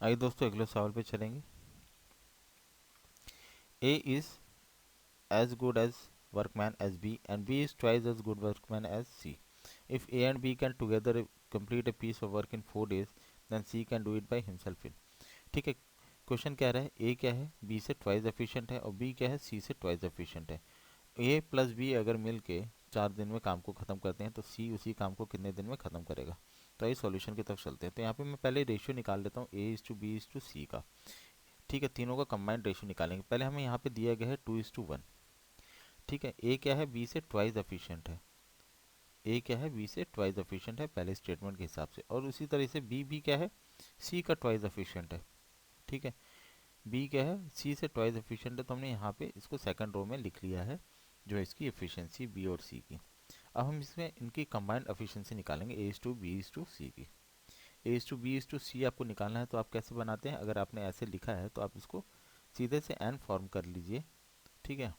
आइए दोस्तों अगले सवाल पे चलेंगे। ए is as good as workman as B and B is twice as good workman as C. If A and B can together complete a piece of work in 4 days, then C can do it by himself in। ठीक है, question कह रहा है ए क्या है, B से twice efficient है, और बी क्या है, सी से ट्वाइस एफिशिएंट है। ए प्लस बी अगर मिल के 4 दिन में काम को ख़त्म करते हैं तो सी उसी काम को कितने दिन में ख़त्म करेगा। तो आइए सॉल्यूशन की तरफ चलते हैं। तो यहाँ पे मैं पहले रेशियो निकाल लेता हूँ A is to B is to C का। ठीक है, तीनों का कंबाइंड रेशियो निकालेंगे। पहले हमें यहाँ पे दिया गया है 2:1। ठीक है, ए क्या है, बी से ट्वाइस एफिशिएंट है। ए क्या है, बी से ट्वाइस एफिशिएंट है पहले स्टेटमेंट के हिसाब से, और उसी तरह से बी भी क्या है, सी का ट्वाइस एफिशिएंट है। ठीक है, बी क्या है, सी से ट्वाइस एफिशिएंट है, तो हमने यहाँ पे इसको सेकंड रो में लिख लिया है जो है इसकी एफिशिएंसी बी और सी की। अब हम इसमें इनकी कंबाइंड एफिशिएंसी निकालेंगे A is to B is to C की। A is to B is to C आपको निकालना है, तो आप कैसे बनाते हैं, अगर आपने ऐसे लिखा है तो आप इसको सीधे से एन फॉर्म कर लीजिए। ठीक है,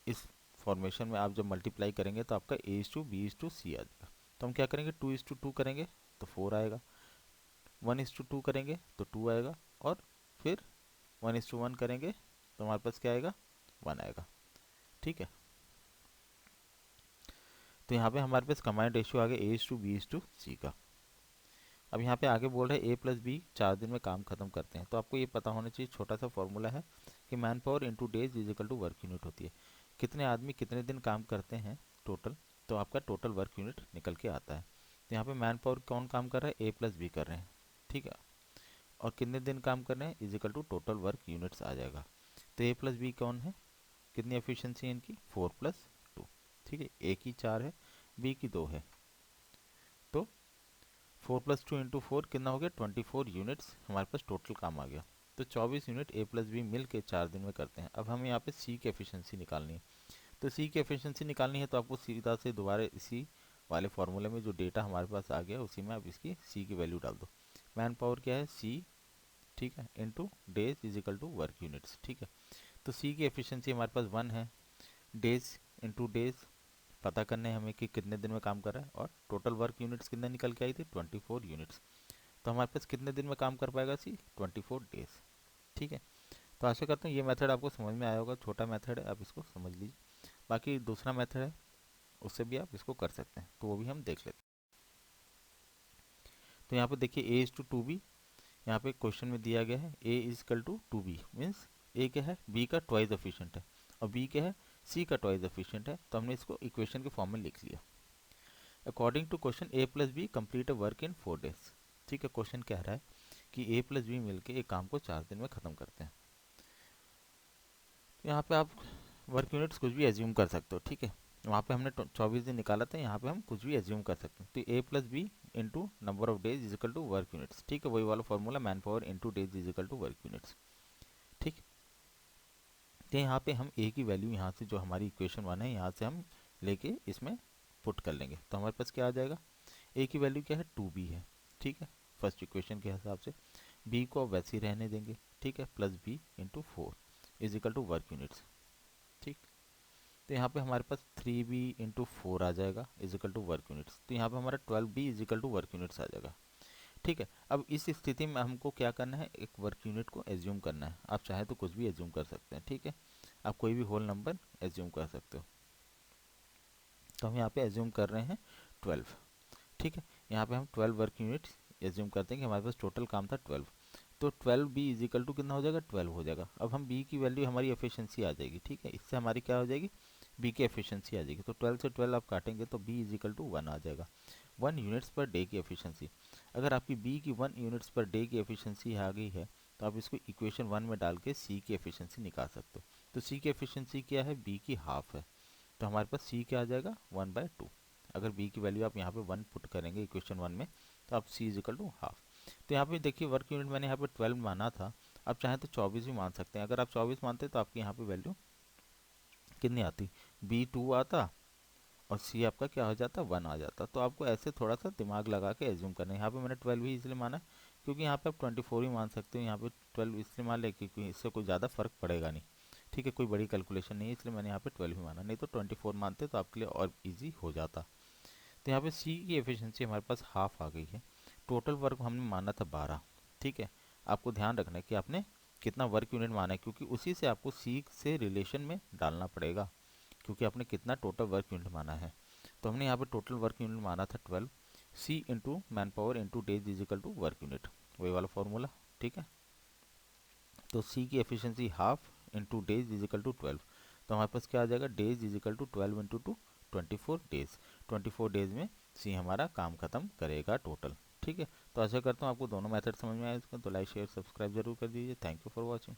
इस फॉर्मेशन में आप जब मल्टीप्लाई करेंगे तो आपका A is to B is to C आ जाएगा। तो हम क्या करेंगे, 2:2 करेंगे तो 4 आएगा, 1:2 करेंगे तो 2 आएगा, और फिर 1:1 करेंगे तो हमारे पास क्या आएगा, 1 आएगा। ठीक है, तो यहाँ पे हमारे पास कंबाइंड रेशियो आ गया A is to B is to C का। अब यहाँ पे आगे बोल रहे हैं ए प्लस बी 4 दिन में काम खत्म करते हैं, तो आपको ये पता होना चाहिए, छोटा सा फॉर्मूला है कि man power into days is equal to work unit होती है। कितने आदमी कितने दिन काम करते हैं टोटल, तो आपका टोटल वर्क यूनिट निकल के आता है। तो यहाँ पे मैन पावर कौन काम कर रहा है, ए प्लस बी कर रहे हैं। ठीक है, और कितने दिन काम कर रहे हैं is equal to total work units आ जाएगा। तो ए प्लस बी कौन है, कितनी एफिशिएंसी है इनकी, 4+2। ठीक है, ए की 4 है, बी की 2 है, तो 4+2 × 4 कितना हो गया, 24 यूनिट्स हमारे पास टोटल काम आ गया। तो 24 यूनिट ए प्लस बी मिल के 4 दिन में करते हैं। अब हमें यहाँ पे सी की एफिशिएंसी निकालनी है। तो सी की एफिशिएंसी निकालनी है तो आपको सीधा से दोबारा इसी वाले फार्मूले में जो डेटा हमारे पास आ गया उसी में आप इसकी सी की वैल्यू डाल दो। मैन पावर क्या है, सी, ठीक है, into days is equal to work units. ठीक है, तो सी की एफिशिएंसी हमारे पास 1 है, डेज इंटू डेज पता करने हैं हमें कि कितने दिन में काम कर रहा है, और टोटल वर्क यूनिट्स कितने निकल के आई थी, 24 यूनिट्स। तो हमारे पास कितने दिन में काम कर पाएगा सी, 24 डेज। ठीक है, तो आशा करता हूँ ये मेथड आपको समझ में आया होगा, छोटा मेथड है, आप इसको समझ लीजिए। बाकी दूसरा मेथड है उससे भी आप इसको कर सकते हैं, तो वो भी हम देख लेते हैं। तो यहाँ पे देखिए A is to two B, यहाँ पे क्वेश्चन में दिया गया है A is equal to two B, means A क्या है, बी का ट्वाइस एफिशिएंट है, और बी क्या है, सी का ट्वाइस एफिशिएंट है, तो हमने इसको इक्वेशन के फॉर्म में लिख लिया। According to question A plus B complete a work in 4 days। ठीक है, क्वेश्चन कह रहा है कि ए प्लस बी मिलकर एक काम को 4 दिन में ख़त्म करते हैं। तो यहाँ पे आप वर्क यूनिट्स कुछ भी एज्यूम कर सकते हो। ठीक है, वहाँ पे हमने 24 दिन निकाला था, यहाँ पे हम कुछ भी एज्यूम कर सकते हैं। तो A plus B into number of days is equal to work units. ठीक है, वही वाला formula, man power into days is equal to work units. ठीक, तो यहाँ पे हम ए की वैल्यू यहाँ से जो हमारी इक्वेशन 1 है यहाँ से हम लेके इसमें पुट कर लेंगे, तो हमारे पास क्या आ जाएगा, ए की वैल्यू क्या है, 2b है। ठीक है, फर्स्ट इक्वेशन के हिसाब से बी को अब वैसे ही रहने देंगे। ठीक है, plus B into 4 is equal to work units. ठीक, तो यहाँ पे हमारे पास 3b × 4 आ जाएगा is equal to work units, तो यहाँ पे हमारा 12b is equal to work units आ जाएगा। ठीक है, अब इस स्थिति में हमको क्या करना है, एक वर्क यूनिट को एज्यूम करना है। आप चाहे तो कुछ भी एज्यूम कर सकते हैं। ठीक है, आप कोई भी होल नंबर एज्यूम कर सकते हो, तो हम यहाँ पे एज्यूम कर रहे हैं 12। ठीक है, यहाँ पे हम 12 वर्क यूनिट्स एज्यूम करते हैं कि हमारे पास टोटल काम था 12। तो 12b इज इक्वल टू कितना हो जाएगा, 12 हो जाएगा। अब हम b की वैल्यू हमारी एफिशिएंसी आ जाएगी। ठीक है, इससे हमारी क्या हो जाएगी, b की एफिशिएंसी आ जाएगी। तो 12 से 12 आप काटेंगे तो b इज इक्वल टू 1 आ जाएगा, 1 यूनिट्स पर डे की एफिशिएंसी। अगर आपकी b की 1 यूनिट्स पर डे की एफिशिएंसी आ गई है तो आप इसको इक्वेशन 1 में डाल के c की एफिशिएंसी निकाल सकते हो। तो c की एफिशिएंसी क्या है, b की हाफ है, तो हमारे पास c क्या आ जाएगा, 1/2। अगर b की वैल्यू आप यहाँ पे 1 पुट करेंगे इक्वेशन 1 में तो आप c is equal to half. तो यहाँ पे देखिए वर्क यूनिट मैंने यहाँ पे 12 माना था, आप चाहें तो 24 भी मान सकते हैं। अगर आप 24 मानते तो आपकी यहाँ पे वैल्यू कितनी आती, b2 आता, और c आपका क्या हो जाता, 1 आ जाता। तो आपको ऐसे थोड़ा सा दिमाग लगा के एज्यूम करना है। यहाँ पे मैंने 12 ही इसलिए माना क्योंकि यहाँ पे आप 24 ही मान सकते हो, यहाँ पे 12 इसलिए मान ले क्योंकि इससे कोई ज़्यादा फर्क पड़ेगा नहीं। ठीक है, कोई बड़ी कैलकुलेशन नहीं है, इसलिए मैंने यहाँ पे 12 ही माना, नहीं तो 24 मानते तो आपके लिए और ईजी हो जाता। तो यहाँ पे सी की एफिशिएंसी हमारे पास हाफ आ गई है। टोटल वर्क हमने माना था 12, ठीक है। आपको ध्यान रखना है कि आपने कितना वर्क यूनिट माना है, क्योंकि उसी से आपको सी से रिलेशन में डालना पड़ेगा, क्योंकि आपने कितना टोटल वर्क यूनिट माना है। तो हमने यहाँ पे टोटल वर्क यूनिट माना था 12, C into man power into days is equal to work unit, वही वाला फॉर्मूला, ठीक है। तो सी की efficiency half into days is equal to 12, तो हमारे पास क्या आ जाएगा, days is equal to 12 into 2, 24 days. 24 days में सी हमारा काम खत्म करेगा टोटल, ठीक है। तो ऐसा करता हूँ आपको दोनों मेथड समझ में आए इसका, तो लाइक शेयर सब्सक्राइब जरूर कर दीजिए। Thank you for watching.